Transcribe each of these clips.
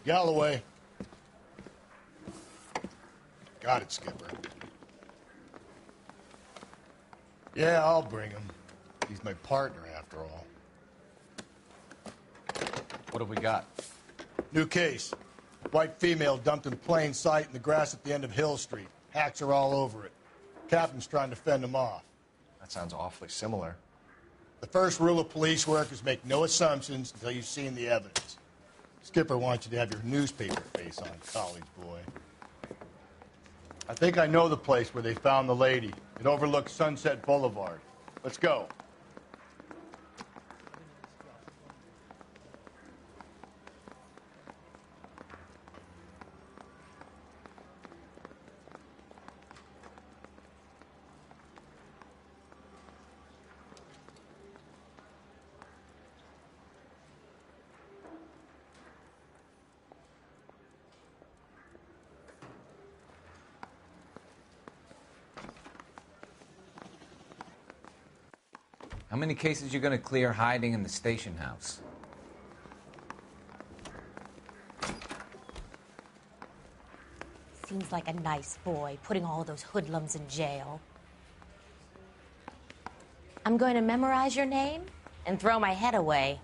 Galloway. Got it, Skipper. Yeah, I'll bring him. He's my partner, after all. What have we got? New case. White female dumped in plain sight in the grass at the end of Hill Street. Hacks are all over it. Captain's trying to fend them off. That sounds awfully similar. The first rule of police work is make no assumptions until you've seen the evidence. Skipper wants you to have your newspaper face on, college boy. I think I know the place where they found the lady. It overlooks Sunset Boulevard. Let's go. How many cases you gonna clear hiding in the station house? Seems like a nice boy, putting all those hoodlums in jail. I'm going to memorize your name and throw my head away.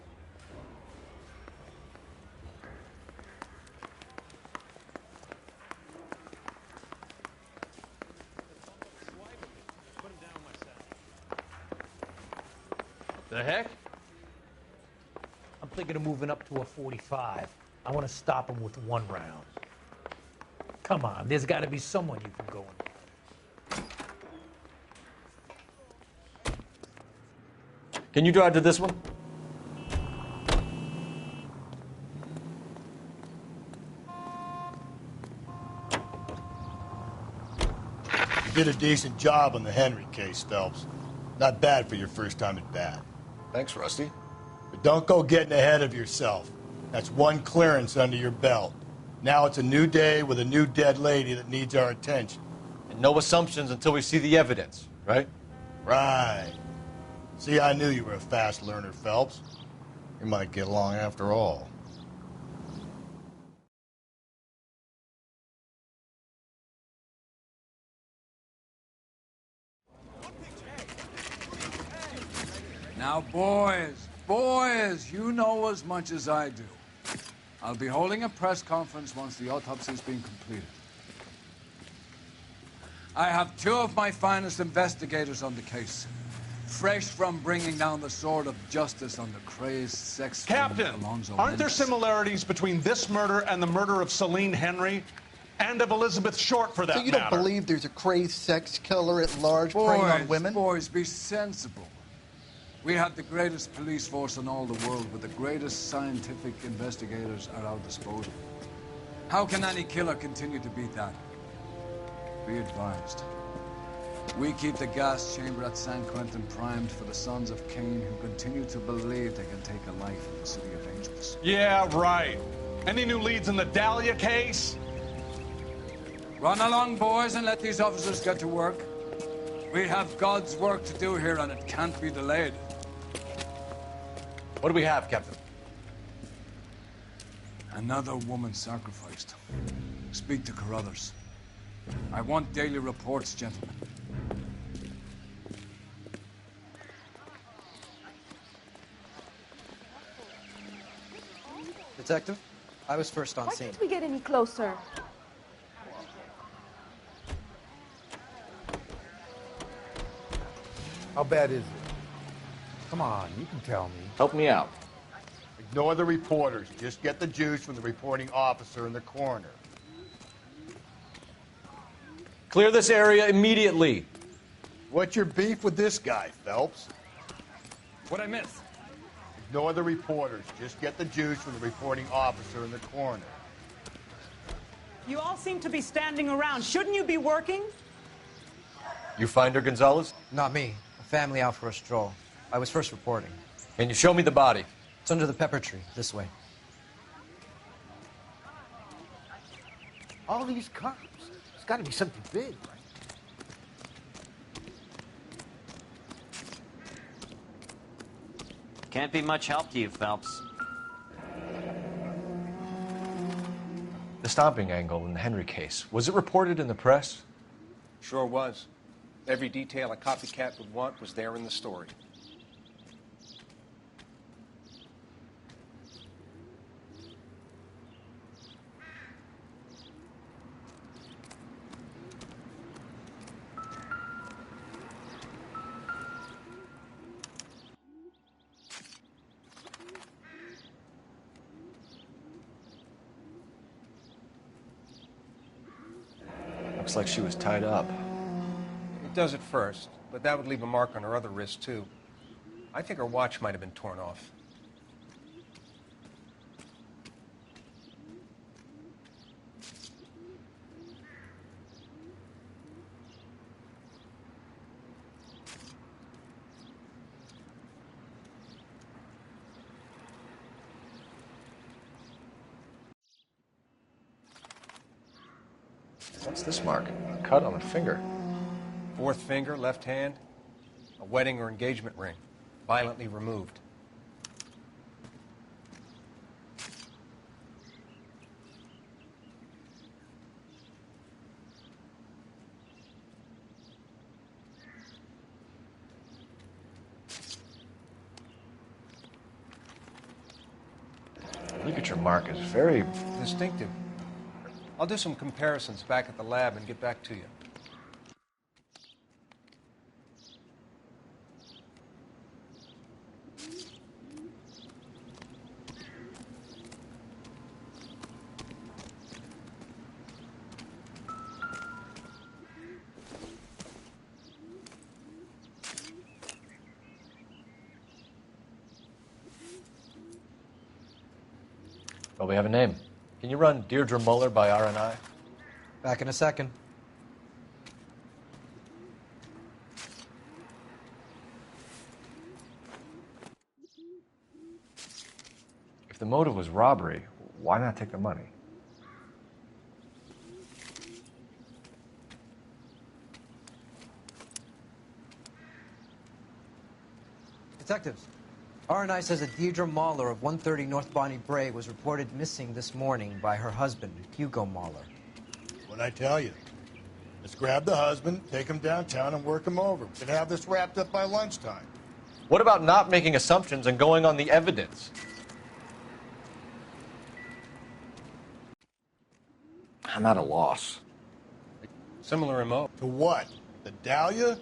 The heck? I'm thinking of moving up to a 45. I want to stop him with one round. Come on, there's got to be someone you can go in. Can you drive to this one? You did a decent job on the Henry case, Phelps. Not bad for your first time at bat. Thanks, Rusty. But don't go getting ahead of yourself. That's one clearance under your belt. Now it's a new day with a new dead lady that needs our attention. And no assumptions until we see the evidence, right? Right. See, I knew you were a fast learner, Phelps. You might get along after all. Now, boys, you know as much as I do. I'll be holding a press conference once the autopsy's been completed. I have two of my finest investigators on the case, fresh from bringing down the sword of justice on the crazed sex Captain, Alonzo aren't there Mendes. similarities between this murder and the murder of Celine Henry? And of Elizabeth Short, for that matter? So you don't believe there's a crazed sex killer at large preying on women? Boys, be sensible. We have the greatest police force in all the world, but the greatest scientific investigators at our disposal. How can any killer continue to beat that? Be advised. We keep the gas chamber at San Quentin primed for the sons of Cain who continue to believe they can take a life in the City of Angels. Yeah, right. Any new leads in the Dahlia case? Run along, boys, and let these officers get to work. We have God's work to do here, and it can't be delayed. What do we have, Captain? Another woman sacrificed. Speak to Carruthers. I want daily reports, gentlemen. Detective, I was first on scene. Why can't we get any closer? How bad is it? Come on, you can tell me. Help me out. Ignore the reporters. Just get the juice from the reporting officer in the corner. Clear this area immediately. What's your beef with this guy, Phelps? What'd I miss? Ignore the reporters. Just get the juice from the reporting officer in the corner. You all seem to be standing around. Shouldn't you be working? You find her, Gonzalez? Not me. A family out for a stroll. I was first reporting. Can you show me the body? It's under the pepper tree, this way. All these cops. It's got to be something big, right? Can't be much help to you, Phelps. The stomping angle in the Henry case, was it reported in the press? Sure was. Every detail a copycat would want was there in the story. Looks like she was tied up. It does at first, but that would leave a mark on her other wrist, too. I think her watch might have been torn off. What's this mark? A cut on a finger. Fourth finger, left hand, a wedding or engagement ring, violently removed. The ligature mark is very distinctive. I'll do some comparisons back at the lab and get back to you. Well, we have a name. Can you run Deirdre Muller by RNI? Back in a second. If the motive was robbery, why not take the money? Detectives, RNI says that Deirdre Mahler of 130 North Bonnie Bray was reported missing this morning by her husband, Hugo Mahler. What'd I tell you? Let's grab the husband, take him downtown, and work him over. We can have this wrapped up by lunchtime. What about not making assumptions and going on the evidence? I'm at a loss. Similar MO. To what? The Dahlia?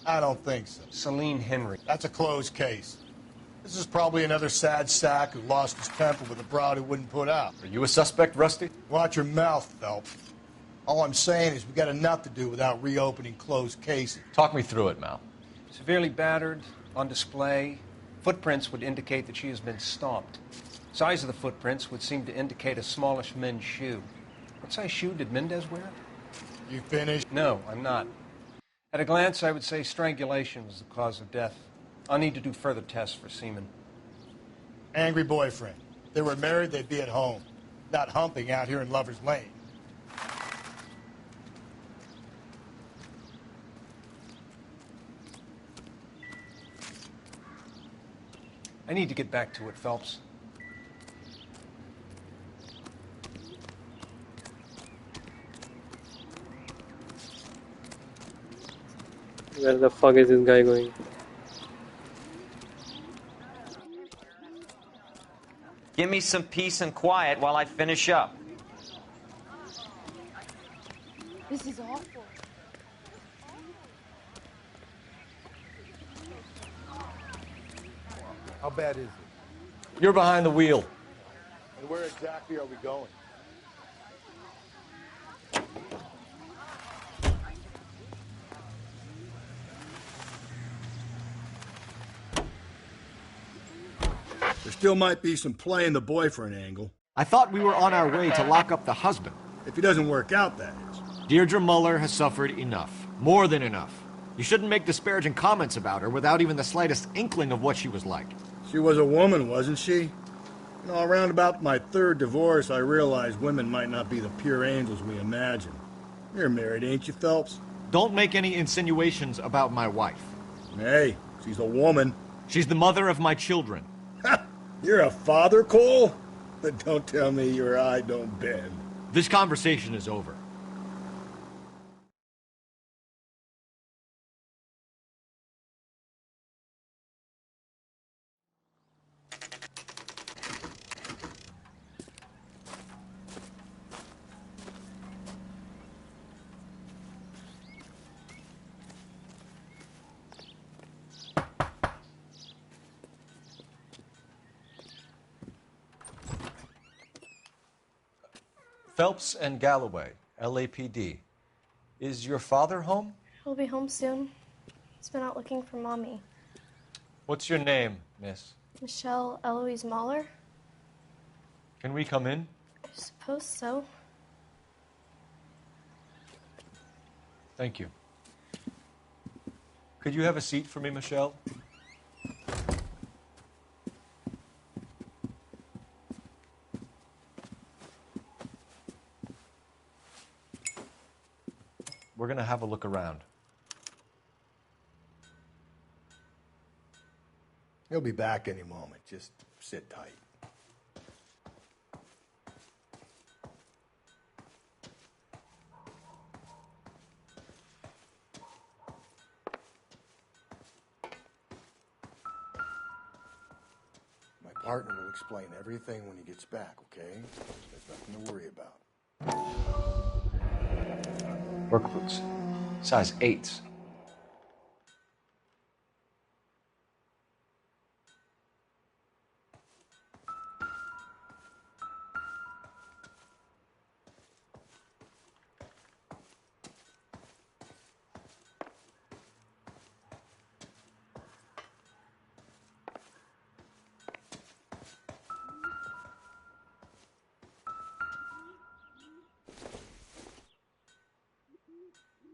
I don't think so. Celine Henry. That's a closed case. This is probably another sad sack who lost his temper with a broad who wouldn't put out. Are you a suspect, Rusty? Watch your mouth, Phelps. All I'm saying is we got enough to do without reopening closed cases. Talk me through it, Mal. Severely battered, on display. Footprints would indicate that she has been stomped. Size of the footprints would seem to indicate a smallish men's shoe. What size shoe did Mendez wear? You finished? No, I'm not. At a glance, I would say strangulation was the cause of death. I'll need to do further tests for semen. Angry boyfriend. If they were married, they'd be at home, not humping out here in Lover's Lane. I need to get back to it, Phelps. Where the fuck is this guy going? Give me some peace and quiet while I finish up. This is awful. How bad is it? You're behind the wheel. And where exactly are we going? There still might be some play in the boyfriend angle. I thought we were on our way to lock up the husband. If he doesn't work out, that is. Deirdre Muller has suffered enough. More than enough. You shouldn't make disparaging comments about her without even the slightest inkling of what she was like. She was a woman, wasn't she? You know, around about my third divorce, I realized women might not be the pure angels we imagine. You're married, ain't you, Phelps? Don't make any insinuations about my wife. Hey, she's a woman. She's the mother of my children. You're a father, Cole? But don't tell me your eye don't bend. This conversation is over. Phelps and Galloway, LAPD. Is your father home? He'll be home soon. He's been out looking for Mommy. What's your name, miss? Michelle Eloise Mahler? Can we come in? I suppose so. Thank you. Could you have a seat for me, Michelle? We're going to have a look around. He'll be back any moment. Just sit tight. My partner will explain everything when he gets back, okay? There's nothing to worry about. Work boots. Size 8s.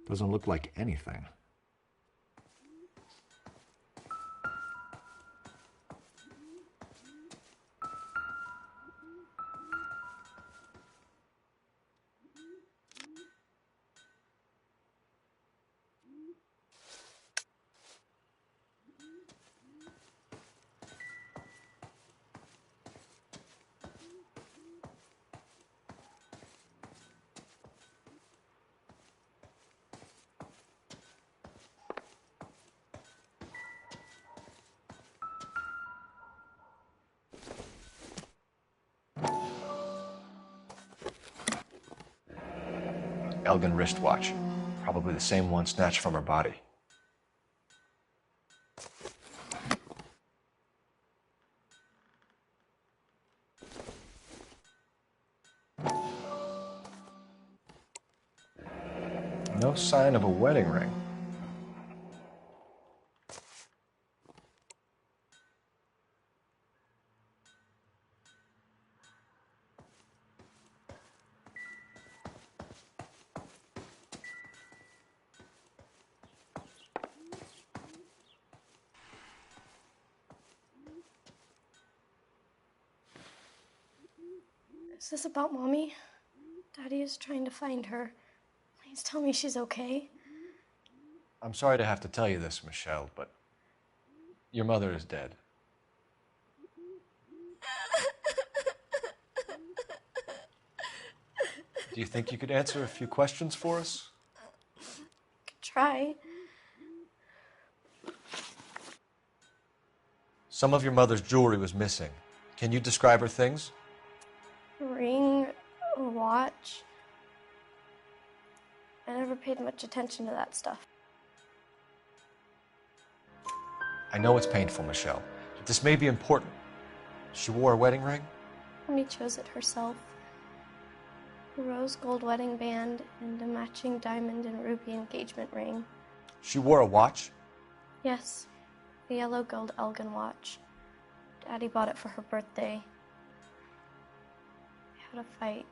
Doesn't look like anything. Elgin wristwatch. Probably the same one snatched from her body. No sign of a wedding ring. Is this about Mommy? Daddy is trying to find her. Please tell me she's okay. I'm sorry to have to tell you this, Michelle, but your mother is dead. Do you think you could answer a few questions for us? Could try. Some of your mother's jewelry was missing. Can you describe her things? A ring, a watch. I never paid much attention to that stuff. I know it's painful, Michelle, but this may be important. She wore a wedding ring? Mommy chose it herself. A rose gold wedding band and a matching diamond and ruby engagement ring. She wore a watch? Yes, a yellow gold Elgin watch. Daddy bought it for her birthday. We had a fight.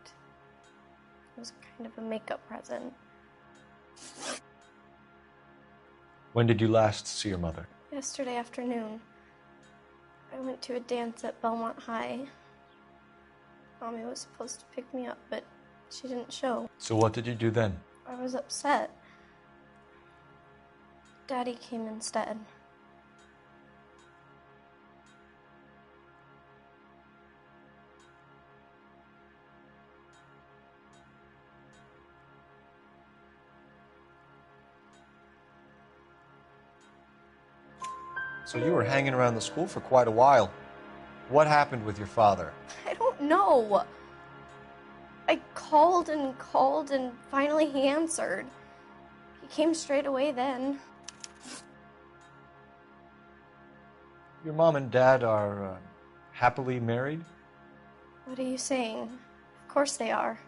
It was kind of a makeup present. When did you last see your mother? Yesterday afternoon. I went to a dance at Belmont High. Mommy was supposed to pick me up, but she didn't show. So what did you do then? I was upset. Daddy came instead. So you were hanging around the school for quite a while. What happened with your father? I don't know. I called and finally he answered. He came straight away then. Your mom and dad are happily married? What are you saying? Of course they are.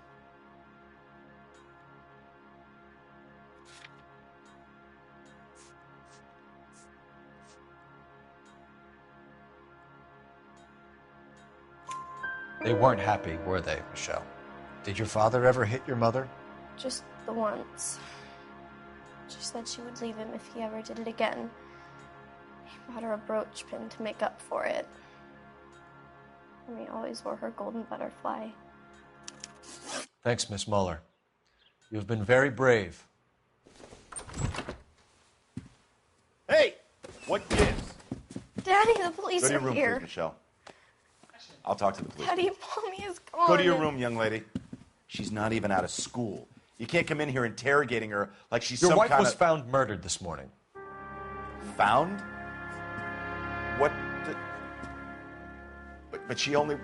They weren't happy, were they, Michelle? Did your father ever hit your mother? Just the once. She said she would leave him if he ever did it again. He bought her a brooch pin to make up for it. And he always wore her golden butterfly. Thanks, Miss Muller. You have been very brave. Hey! What gives? Daddy, the police Go to your are room, here. please, Michelle. I'll talk to the police. Daddy, Mommy is gone. Go to your room, young lady. She's not even out of school. You can't come in here interrogating her like she's Your some wife kind was of... found murdered this morning. Found? What the... But she only...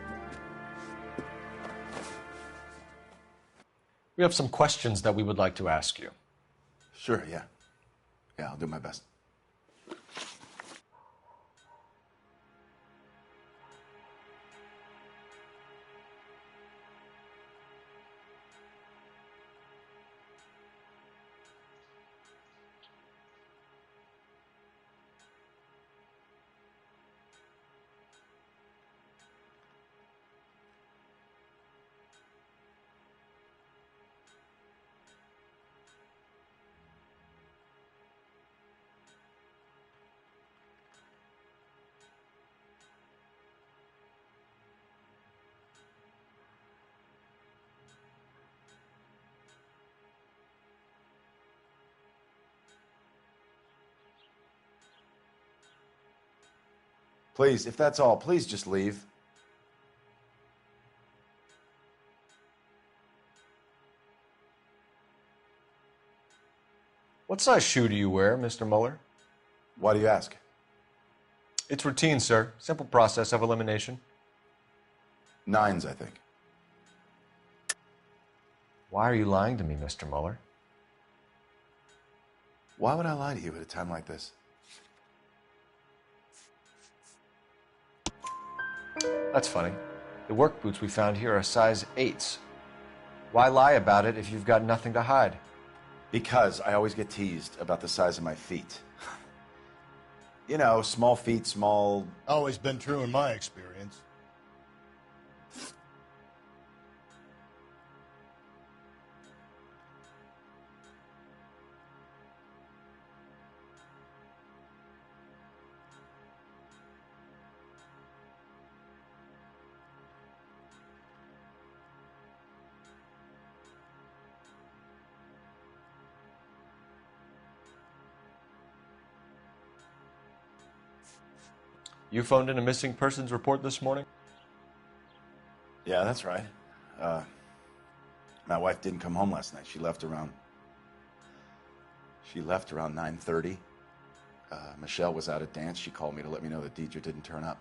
We have some questions that we would like to ask you. Sure, yeah. Yeah, I'll do my best. Please, if that's all, please just leave. What size shoe do you wear, Mr. Muller? Why do you ask? It's routine, sir. Simple process of elimination. 9s, I think. Why are you lying to me, Mr. Muller? Why would I lie to you at a time like this? That's funny. The work boots we found here are size 8s. Why lie about it if you've got nothing to hide? Because I always get teased about the size of my feet. You know, small feet, small... Always been true in my experience. You phoned in a missing persons report this morning? Yeah, that's right. My wife didn't come home last night. She left around 9:30. Michelle was out at dance. She called me to let me know that Deidre didn't turn up.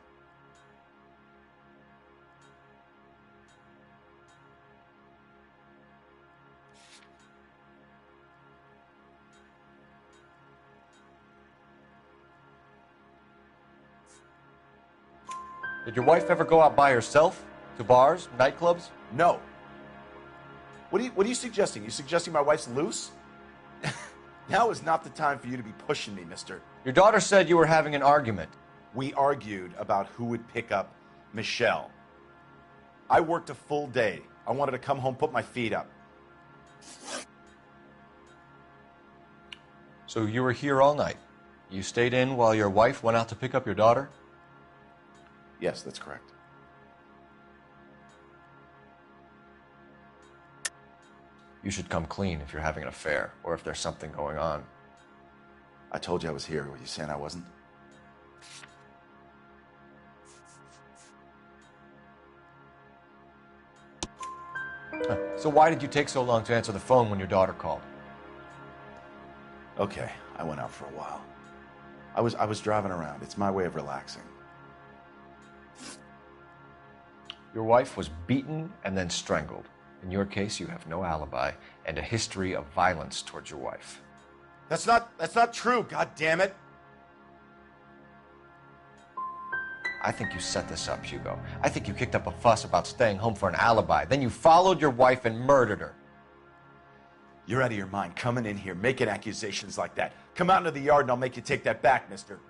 Did your wife ever go out by herself? To bars, nightclubs? No. What are you suggesting? You suggesting my wife's loose? Now is not the time for you to be pushing me, mister. Your daughter said you were having an argument. We argued about who would pick up Michelle. I worked a full day. I wanted to come home, put my feet up. So you were here all night? You stayed in while your wife went out to pick up your daughter? Yes, that's correct. You should come clean if you're having an affair, or if there's something going on. I told you I was here. Were you saying I wasn't? So why did you take so long to answer the phone when your daughter called? Okay, I went out for a while. I was driving around. It's my way of relaxing. Your wife was beaten and then strangled. In your case, you have no alibi and a history of violence towards your wife. That's not true, god damn it. I think you set this up, Hugo. I think you kicked up a fuss about staying home for an alibi. Then you followed your wife and murdered her. You're out of your mind coming in here making accusations like that. Come out into the yard and I'll make you take that back, mister.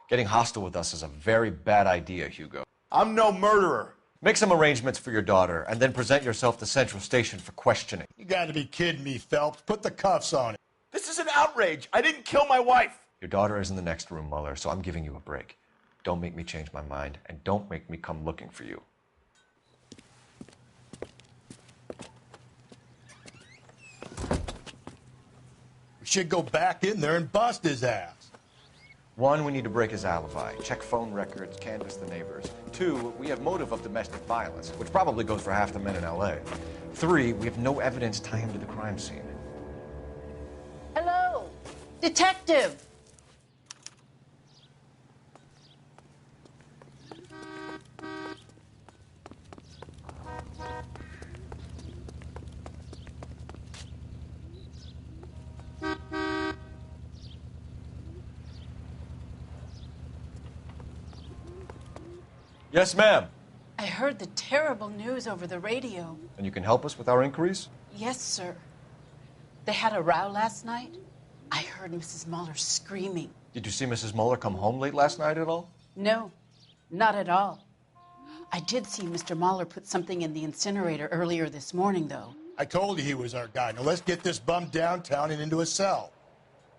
Getting hostile with us is a very bad idea, Hugo. I'm no murderer. Make some arrangements for your daughter and then present yourself to Central Station for questioning. You gotta be kidding me, Phelps. Put the cuffs on it. This is an outrage. I didn't kill my wife. Your daughter is in the next room, Muller, so I'm giving you a break. Don't make me change my mind, and don't make me come looking for you. We should go back in there and bust his ass. 1, we need to break his alibi. Check phone records, canvass the neighbors. 2, we have motive of domestic violence, which probably goes for half the men in L.A. 3, we have no evidence tying him to the crime scene. Hello, detective. Yes, ma'am. I heard the terrible news over the radio. And you can help us with our inquiries? Yes, sir. They had a row last night. I heard Mrs. Muller screaming. Did you see Mrs. Muller come home late last night at all? No, not at all. I did see Mr. Muller put something in the incinerator earlier this morning, though. I told you he was our guy. Now let's get this bum downtown and into a cell.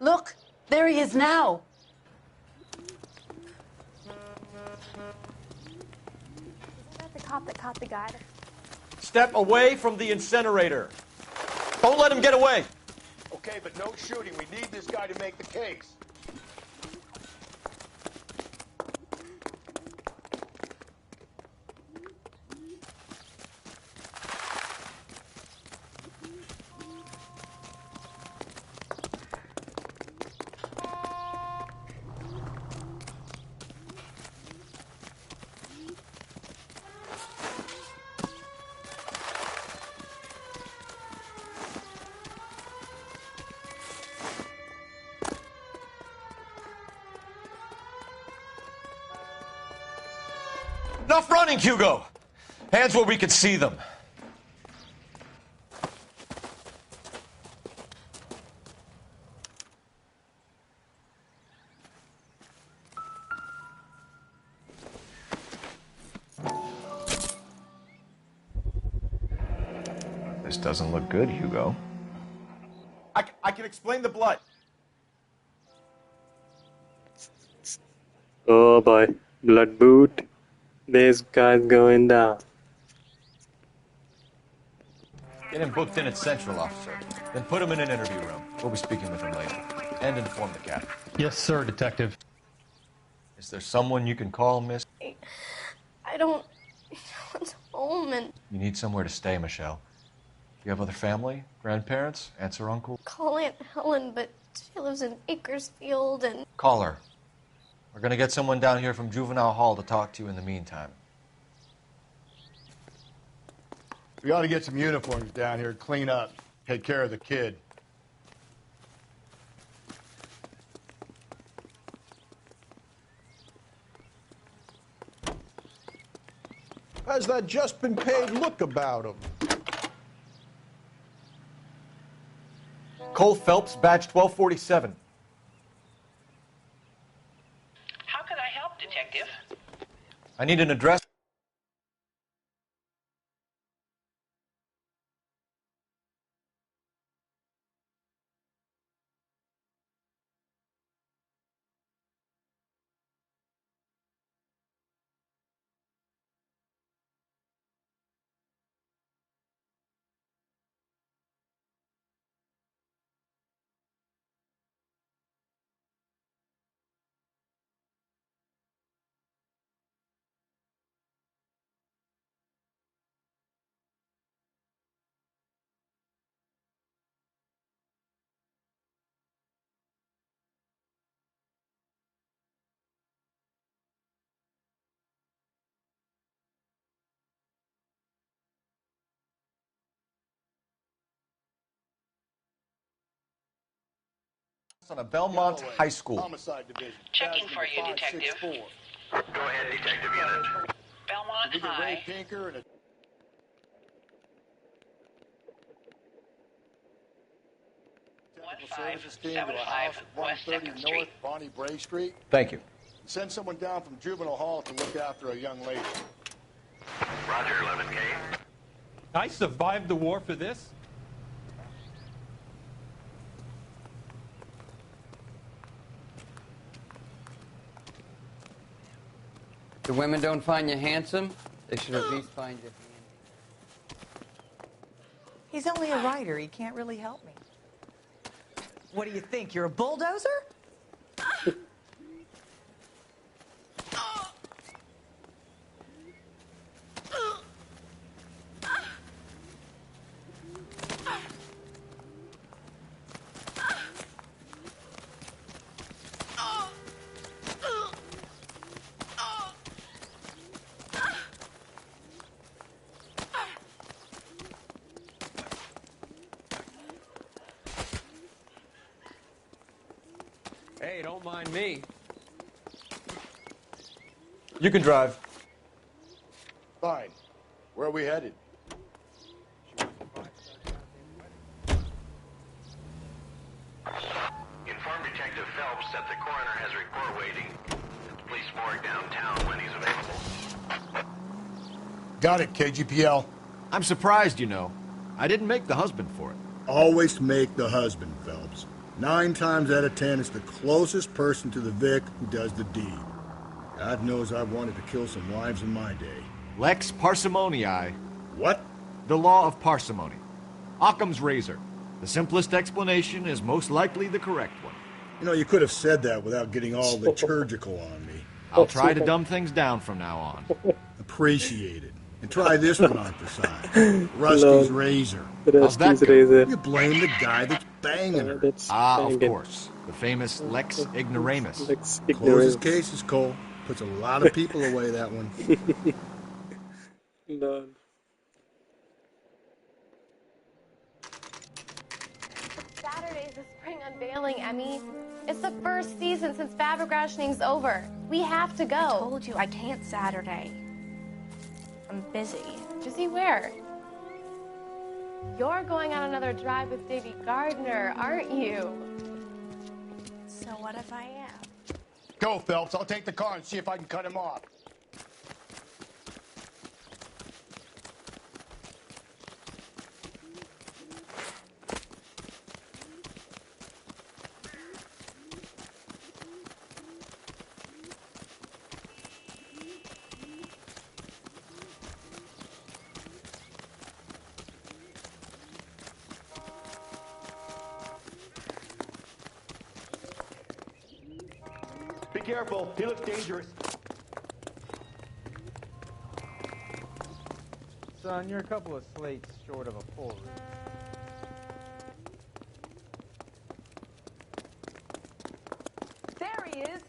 Look, there he is now. The cop that caught the guy. Step away from the incinerator. Don't let him get away. Okay, but no shooting. We need this guy to make the case. Enough running, Hugo! Hands where we can see them. This doesn't look good, Hugo. I can explain the blood. Oh boy, blood boot. This guy's going down. Get him booked in at Central, officer. Then put him in an interview room. We'll be speaking with him later. And inform the captain. Yes, sir, detective. Is there someone you can call, miss? I don't want home and You need somewhere to stay, Michelle. You have other family? Grandparents? Aunts or uncles? call Aunt Helen, but she lives in Bakersfield and Call her. We're gonna get someone down here from Juvenile Hall to talk to you in the meantime. We ought to get some uniforms down here, clean up, take care of the kid. How's that just been paid look about him? Cole Phelps, badge 1247. How can I help, Detective? I need an address. On a Belmont High School. Homicide Division. Checking for you, Detective. Go ahead, Detective Unit. Belmont High. Pinker and a services team to a house at 130 North Bonnie Bray Street. Thank you. Send someone down from Juvenile Hall to look after a young lady. Roger, 11K. I survived the war for this? The women don't find you handsome, they should at least find you handy. He's only a writer. He can't really help me. What do you think? You're a bulldozer? Hey, don't mind me. You can drive. Fine. Where are we headed? Inform Detective Phelps that the coroner has a report waiting at the police morgue downtown when he's available. Got it, KGPL. I'm surprised, you know. I didn't make the husband for it. Always make the husband, Phelps. 9 times out of 10, it's the closest person to the Vic who does the deed. God knows I wanted to kill some wives in my day. Lex parsimoniae. What? The law of parsimony. Occam's razor. The simplest explanation is most likely the correct one. You know, you could have said that without getting all liturgical on me. I'll try to dumb things down from now on. Appreciate it. And try this one on for size. Rusty's razor. How's that go? You blame the guy that's banging her. Of course. The famous Lex Ignoramus. Closes cases, Cole. Puts a lot of people away, that one. Lol. Saturday's the spring unveiling, Emmy. It's the first season since fabric rationing's over. We have to go. I told you I can't Saturday. I'm busy. Busy where? You're going on another drive with Davy Gardner, aren't you? So what if I am? Go, Phelps. I'll take the car and see if I can cut him off. Be careful. He looks dangerous. Son, you're a couple of slates short of a full roof. There he is.